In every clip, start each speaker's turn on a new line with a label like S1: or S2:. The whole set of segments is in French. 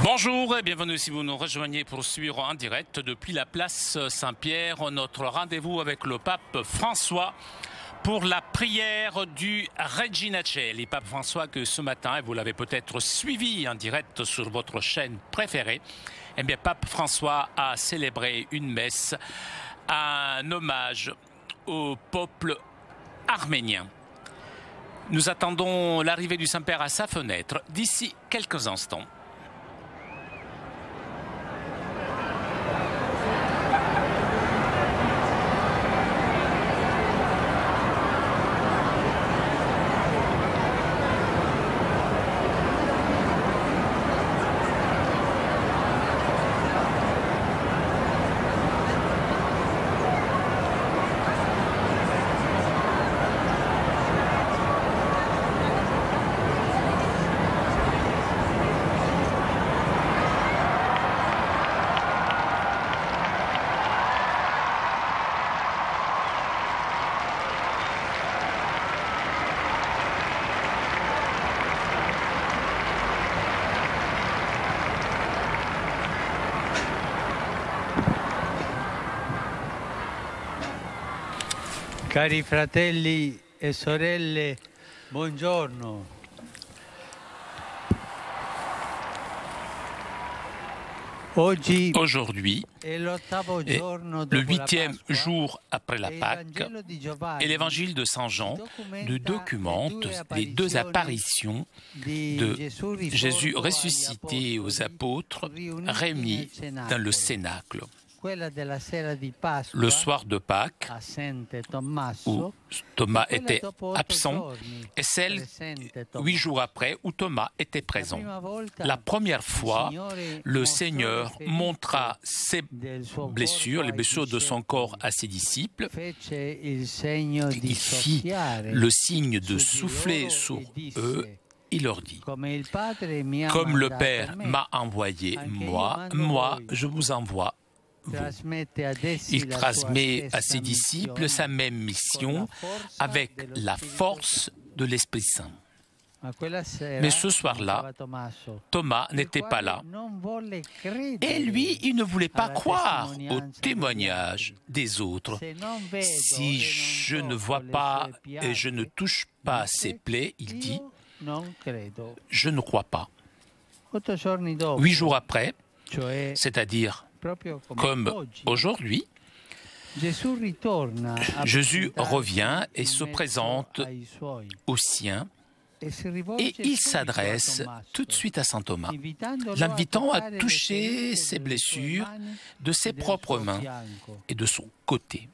S1: Bonjour et bienvenue si vous nous rejoignez pour suivre en direct depuis la place Saint-Pierre notre rendez-vous avec le pape François pour la prière du Regina Caeli. Pape François que ce matin, et vous l'avez peut-être suivi en direct sur votre chaîne préférée, eh bien Pape François a célébré une messe, un hommage au peuple arménien. Nous attendons l'arrivée du Saint-Père à sa fenêtre d'ici quelques instants.
S2: Cari fratelli e sorelle, buongiorno.
S1: Aujourd'hui est le 8e jour après la Pâque et l'évangile de Saint Jean nous documente les deux apparitions de Jésus ressuscité aux apôtres réunis dans le Cénacle. Le soir de Pâques, où Thomas était absent, et celle 8 jours après, où Thomas était présent. La première fois, le Seigneur montra ses blessures, les blessures de son corps à ses disciples. Il fit le signe de souffler sur eux. Il leur dit, comme le Père m'a envoyé moi, je vous envoie. Il transmet à ses disciples sa même mission avec la force de l'Esprit Saint. Mais ce soir-là, Thomas n'était pas là. Et lui, il ne voulait pas croire au témoignage des autres. Si je ne vois pas et je ne touche pas à ses plaies, il dit, je ne crois pas. 8 jours après, c'est-à-dire comme aujourd'hui, Jésus revient et se présente aux siens et il s'adresse tout de suite à saint Thomas, l'invitant à toucher ses blessures de ses propres mains et de son côté.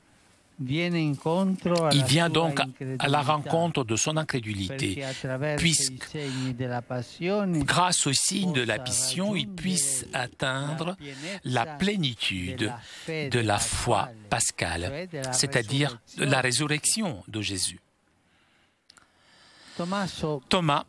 S1: Il vient donc à la rencontre de son incrédulité, puisque grâce au signe de la passion, il puisse atteindre la plénitude de la foi pascale, c'est-à-dire de la résurrection de Jésus. Thomas,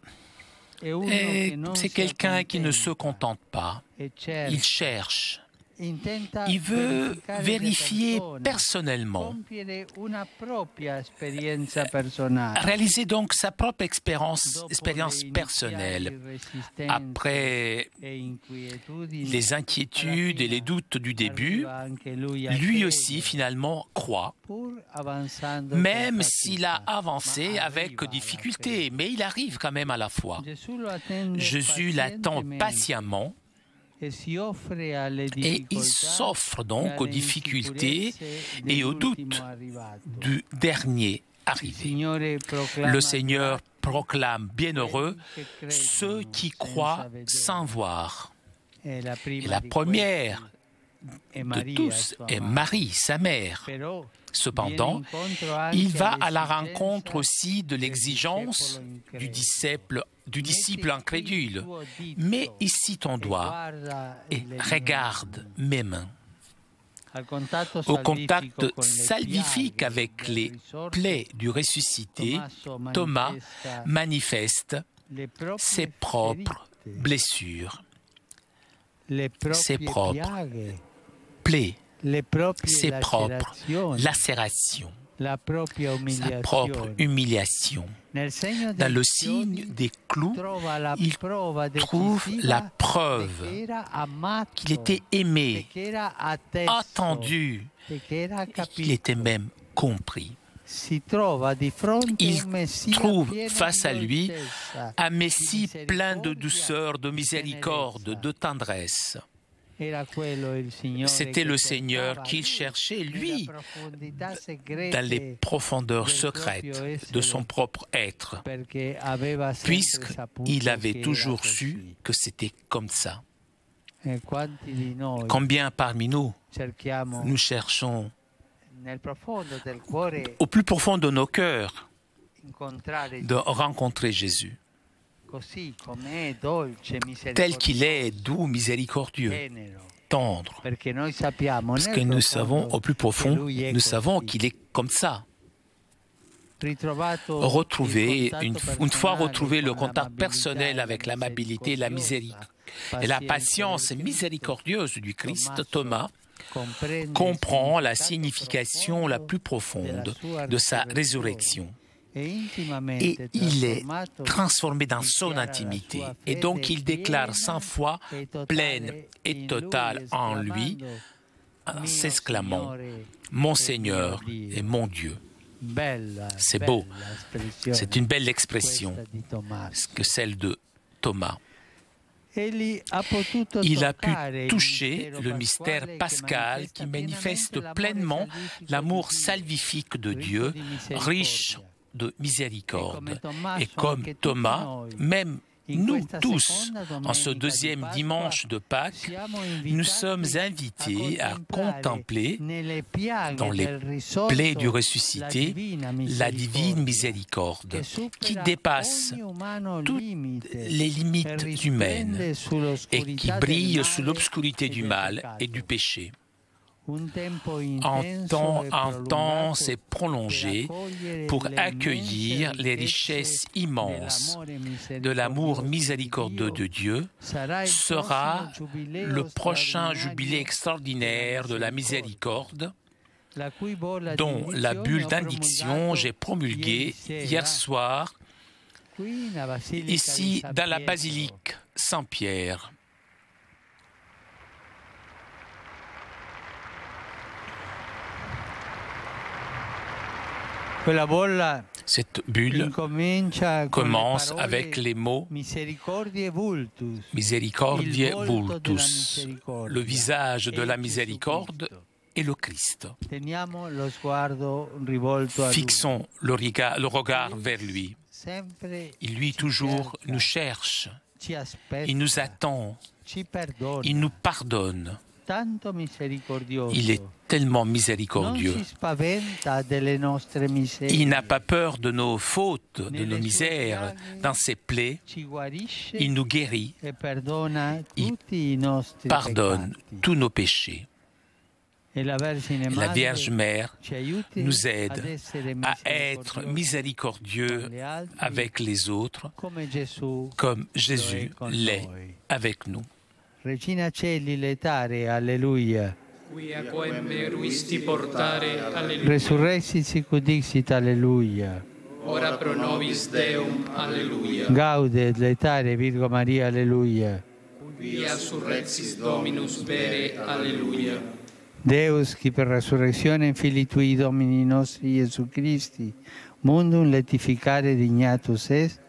S1: c'est quelqu'un qui ne se contente pas, il cherche. Il veut vérifier personnellement, réaliser donc sa propre expérience personnelle. Après les inquiétudes et les doutes du début, lui aussi finalement croit, même s'il a avancé avec difficulté, mais il arrive quand même à la foi. Jésus l'attend patiemment. Et il s'offre donc aux difficultés et aux doutes du dernier arrivé. Le Seigneur proclame bienheureux ceux qui croient sans voir. Et la première de tous est Marie, sa mère. Cependant, il va à la rencontre aussi de l'exigence du disciple incrédule. Mets ici ton doigt et regarde mes mains. Au contact salvifique avec les plaies du ressuscité, Thomas manifeste ses propres blessures, ses propres plaies ses propres lacérations, sa propre humiliation. Dans le signe des clous, il trouve la preuve qu'il était aimé, attendu, qu'il était même compris. Il trouve face à lui un Messie plein de douceur, de miséricorde, de tendresse. C'était le Seigneur qu'il cherchait, lui, dans les profondeurs secrètes de son propre être, puisqu'il avait toujours su que c'était comme ça. Combien parmi nous, nous cherchons au plus profond de nos cœurs de rencontrer Jésus, tel qu'il est, doux, miséricordieux, tendre, parce que nous savons au plus profond, nous savons qu'il est comme ça. Retrouver, une fois retrouvé le contact personnel avec l'amabilité, la miséricorde et la patience miséricordieuse du Christ, Thomas comprend la signification la plus profonde de sa résurrection. Et il est transformé dans son intimité. Et donc il déclare sa foi pleine et totale en lui, en s'exclamant « Mon Seigneur et mon Dieu ». C'est beau. C'est une belle expression que celle de Thomas. Il a pu toucher le mystère pascal qui manifeste pleinement l'amour salvifique de Dieu, riche de miséricorde. Et comme Thomas, même nous tous, en ce deuxième dimanche de Pâques, nous sommes invités à contempler dans les plaies du ressuscité la divine miséricorde qui dépasse toutes les limites humaines et qui brille sous l'obscurité du mal et du péché. Un temps intense et prolongé pour accueillir les richesses immenses de l'amour miséricordieux de Dieu sera le prochain jubilé extraordinaire de la miséricorde dont la bulle d'indiction j'ai promulguée hier soir ici dans la basilique Saint-Pierre. Cette bulle commence avec les mots Misericordiae vultus, le visage de la miséricorde et le Christ. Fixons le regard vers lui. Il, lui, toujours, nous cherche. Il nous attend. Il nous pardonne. Il est tellement miséricordieux. Il n'a pas peur de nos fautes, de nos misères. Dans ses plaies, il nous guérit. Il pardonne tous nos péchés. Et la Vierge Mère nous aide à être miséricordieux avec les autres, comme Jésus l'est avec nous.
S2: Regina Celi letare, alleluia.
S3: Quia quem ruisti portare, alleluia.
S2: Resurrexit sic ut dixit, alleluia.
S3: Ora pro nobis Deum, alleluia.
S2: Gaudet letare, Virgo Maria, alleluia.
S3: Quia surrexis Dominus vere, alleluia.
S2: Deus, qui per resurrectione Filii Tui Domini nostri Iesu Christi, mundum letificare dignatus est,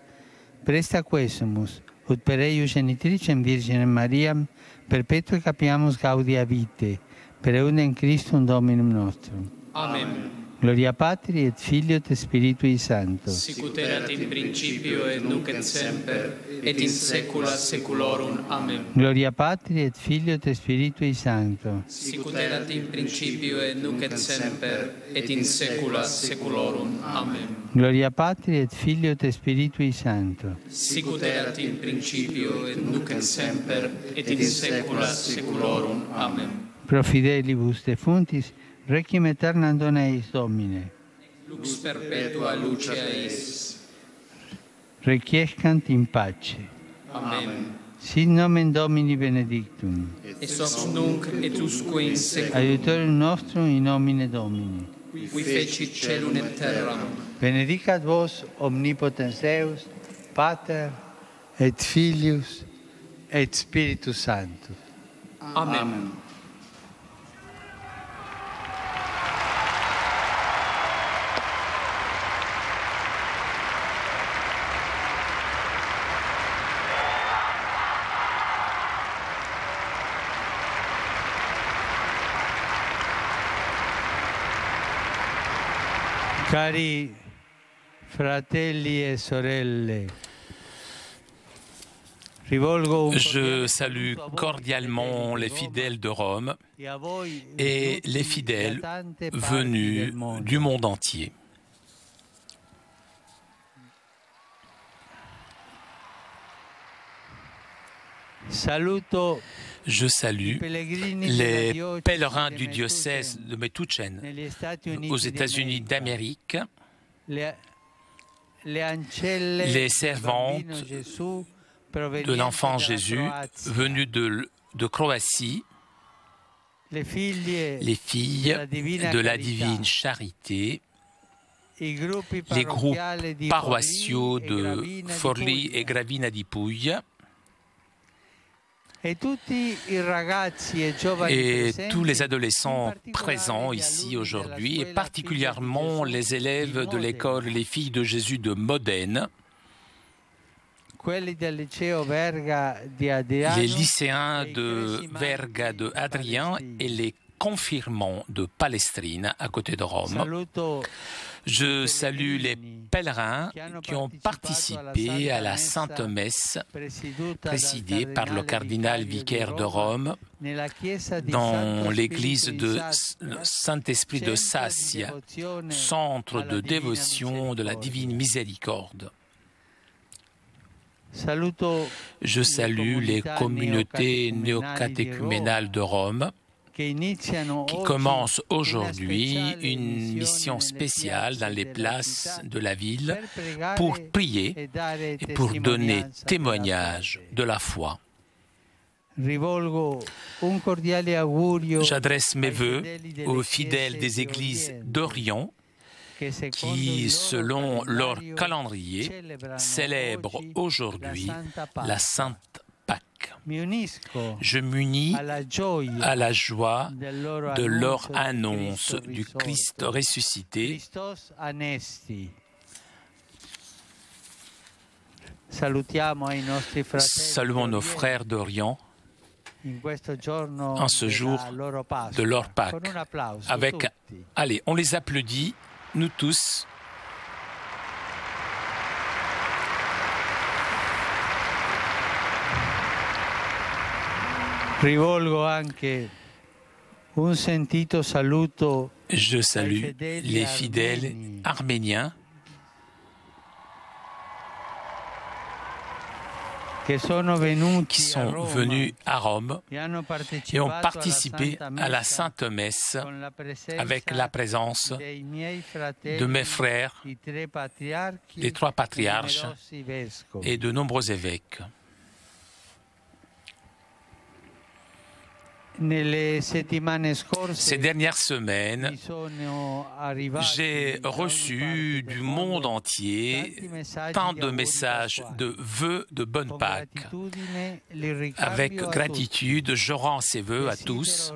S2: presta quesumus, ut per eius genitricem Virginem Mariam, perpetue capiamus gaudia vitae, per eundem Christum Dominum nostrum.
S3: Amen.
S2: Gloria Patri et Filio et Spiritui Sancto.
S3: Sicut erat in principio et nunc et semper, et in saecula saeculorum. Amen.
S2: Gloria Patri et Filio et Spiritui Sancto.
S3: Sicut erat in principio et nunc et semper, et in saecula saeculorum. Amen.
S2: Gloria Patri et Filio et Spiritui Sancto.
S3: Sicut erat in principio et nunc et semper, et in saecula saeculorum. Amen.
S2: Pro fidelibus defuntis, requiem aeternam dona eis Domine.
S3: Lux perpetua lucia eis.
S2: Requiescant in pace.
S3: Amen.
S2: Sit nomen Domini benedictum.
S3: Et hoc nunc et usque in seculum.
S2: Aiutorium nostrum in nomine Domini.
S3: Qui fecit celum et terram.
S2: Benedicat vos omnipotens Deus, Pater et Filius et Spiritus Sanctus.
S3: Amen.
S2: Cari fratelli e sorelle,
S1: je salue cordialement les fidèles de Rome et les fidèles venus du monde entier. Je salue les pèlerins du diocèse de Metuchen aux États-Unis d'Amérique, les servantes de l'enfant Jésus venus de Croatie, les filles de la divine charité, les groupes paroissiaux de Forlì et Gravina di Puglia, et tous les adolescents présents ici aujourd'hui, et particulièrement les élèves de l'école Les Filles de Jésus de Modène, les lycéens de Verga de Adrien et les confirmants de Palestrine à côté de Rome. Je salue les pèlerins qui ont participé à la Sainte Messe présidée par le cardinal vicaire de Rome dans l'église de Saint-Esprit de Sassia, centre de dévotion de la Divine Miséricorde. Je salue les communautés néocatéchuménales de Rome qui commence aujourd'hui une mission spéciale dans les places de la ville pour prier et pour donner témoignage de la foi. J'adresse mes vœux aux fidèles des églises d'Orient qui, selon leur calendrier, célèbrent aujourd'hui la Sainte Pâque. Je m'unis à la joie de leur annonce du Christ ressuscité. Saluons nos frères d'Orient en ce jour de leur Pâque. Allez, on les applaudit, nous tous. Je salue les fidèles arméniens qui sont venus à Rome et ont participé à la Sainte Messe avec la présence de mes frères, les 3 patriarches et de nombreux évêques. Ces dernières semaines, j'ai reçu du monde entier tant de messages de vœux de bonne Pâques. Avec gratitude, je rends ces vœux à tous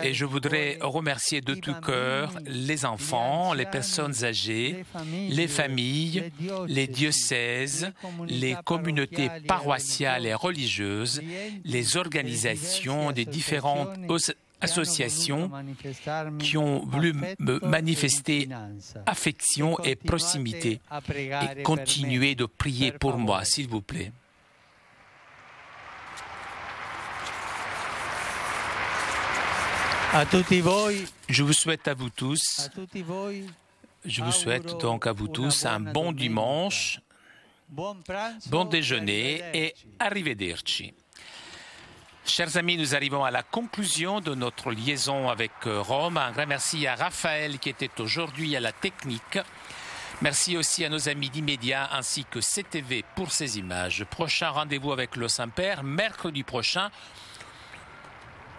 S1: et je voudrais remercier de tout cœur les enfants, les personnes âgées, les familles, les diocèses, les communautés paroissiales et religieuses, les organisations des différentes associations qui ont voulu me manifester affection et proximité et continuer de prier pour moi, s'il vous plaît. Je vous souhaite à vous tous, un bon dimanche, bon déjeuner et arrivederci. Chers amis, nous arrivons à la conclusion de notre liaison avec Rome. Un grand merci à Raphaël qui était aujourd'hui à la technique. Merci aussi à nos amis d'Immédiat ainsi que CTV pour ces images. Prochain rendez-vous avec le Saint-Père, mercredi prochain,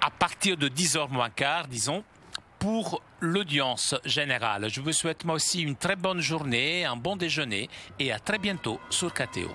S1: à partir de 10h moins quart, disons, pour l'audience générale. Je vous souhaite moi aussi une très bonne journée, un bon déjeuner et à très bientôt sur KTO.